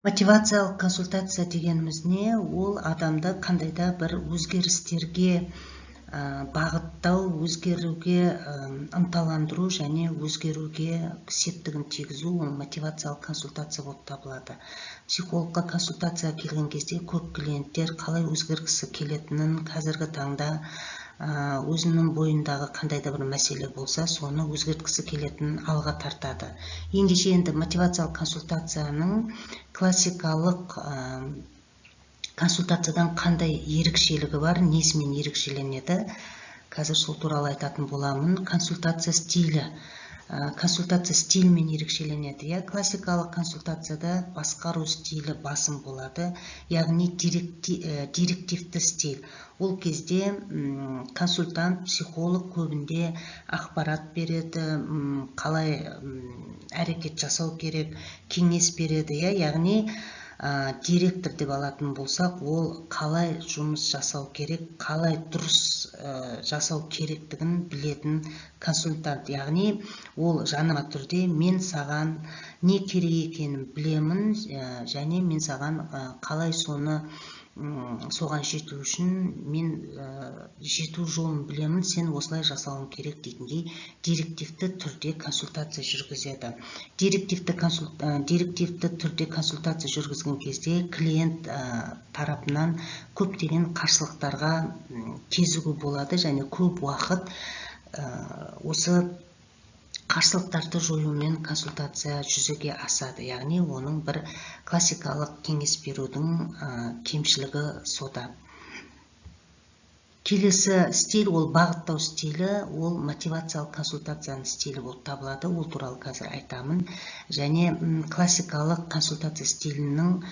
Мотивациялық консультация дегеніміз не? Ол адамды қандайда бір өзгерістерге бағыттау, өзгеруге ынталандыру және өзгеруге септігін тигізу, ол мотивациялық консультация болып табылады. Психологқа консультацияға келген кезде көп клиенттер қалай өзгергісі келетінін, қазіргі таңда өзінің бойындағы қандай да бір мәселе болса, соны өзгерткісі келетінін алға тартады. Ендеше енді мотивациялық консультацияның классикалық консультациядан қандай ерекшелігі бар, несімен ерекшеленеді? Қазір сол туралы айтатын боламын. Консультация стилі. Консультация стильмен ерекшеленеді. Классикалық консультацияда басқару стилі басым болады, яғни директивті стиль. Ол кезде консультант, психолог көбінде ақпарат береді, қалай әрекет жасау керек, кеңес береді. Яғни директор деп алатын болсақ, ол қалай жұмыс жасау керек, қалай дұрыс жасау керектігін білетін консультант. Яғни ол жанама түрде мен саған не керек екенін білемін, және мен саған қалай соған жету үшін мен жету жолын білемін, сен осылай жасауың керек дейтіндей директивті түрде консультация жүргізеді. Директивті түрде консультация жүргізген кезде клиент тарапынан көптеген қарсылықтарға кезігу болады, және көп уақыт осы қарсылықтарды жоюмен консультация жүзеге асады. Яғни оның бір классикалық кеңес берудің кемшілігі сода. Келесі стиль ол бағыттау стилі, ол мотивациялық консультацияның стилі болып табылады. Ол туралы қазір айтамын. Және классикалық консультация стилінің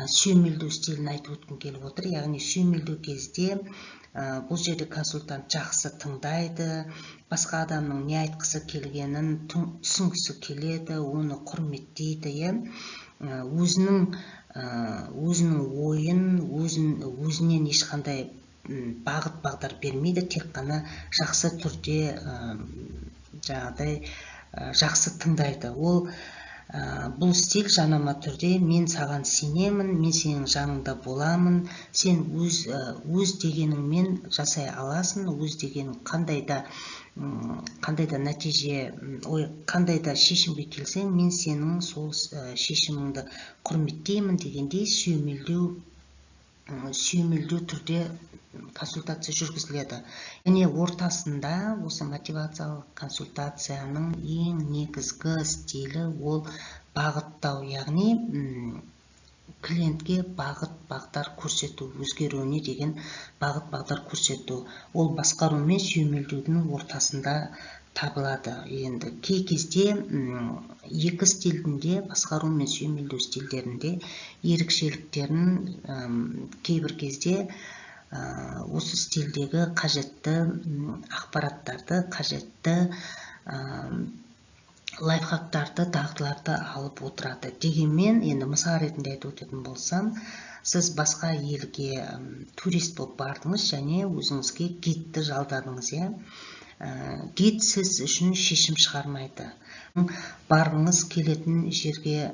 сүйемелдеу стилін айтып өткім келіп отыр. Яғни сүйемелдеу кезде бұл жерде консультант жақсы тыңдайды, басқа адамның не айтқысы келгенін түсінгісі келеді, оны құрметтейді, өзінің ойын, өзінен ешқандай бағыт-бағдар бермейді, тек қана жақсы түрде жақсы тыңдайды. Бұл стиль жанама түрде мен саған сенемін, мен сенің жаныңда боламын, сен өз дегеніңмен жасай аласың, өз дегенің қандай да нәтиже, қандай да шешімге келсең, мен сенің сол шешіміңді құрметтеймін дегендей сүйемелдеу түрде консультация жүргізіледі. Және ортасында осы мотивациялық консультацияның ең негізгі стилі ол бағыттау, яғни клиентке бағыт-бағдар көрсету, өзгеруіне деген бағыт-бағдар көрсету. Ол басқару мен сүйемелдеудің ортасында табылады. Енді кей кезде екі стильдің де, басқару мен сүйемелдеу стильдерінде ерекшеліктерін кейбір кезде осы стильдегі қажетті ақпараттарды, қажетті лайфхактарды, дағдыларды алып отырады. Дегенмен, енді мысал ретінде айтып өтетін болсам, сіз басқа елге турист болып бардыңыз және өзіңізге гидті жалдадыңыз. Гид сіз үшін шешім шығармайды. Барғыңыз келетін жерге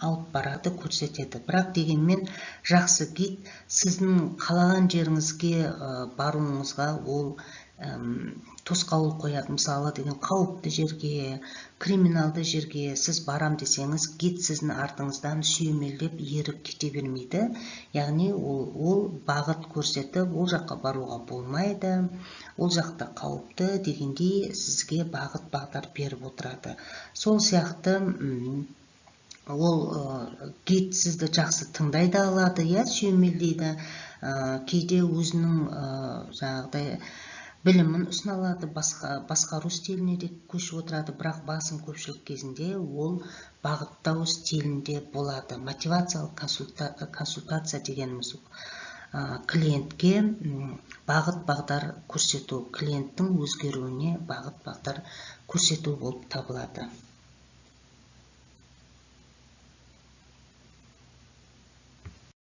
алып барады, көрсетеді. Бірақ дегенмен жақсы гид сіздің қалаған жеріңізге баруыңызға ол тосқауыл қояды. Мысалы деген қауіпті жерге, криминалды жерге сіз барам десеңіз, гид сіздің артыңыздан сүйемелдеп еріп кете бермейді. Яғни ол бағыт көрсетіп, ол жаққа баруға болмайды, ол жақта қауіпті дегендей сізге бағыт-бағдар беріп отырады. Сол сияқты ол гид сізді жақсы тыңдай да алады, сүйемелдейді, кейде өзінің білімін ұсына алады, басқару стиліне де көшіп отырады, бірақ басым көпшілік кезінде ол бағыттау стилінде болады. Мотивациялық консультация дегеніміз клиентке бағыт-бағдар көрсету, клиенттің өзгеруіне бағыт-бағдар көрсету болып табылады.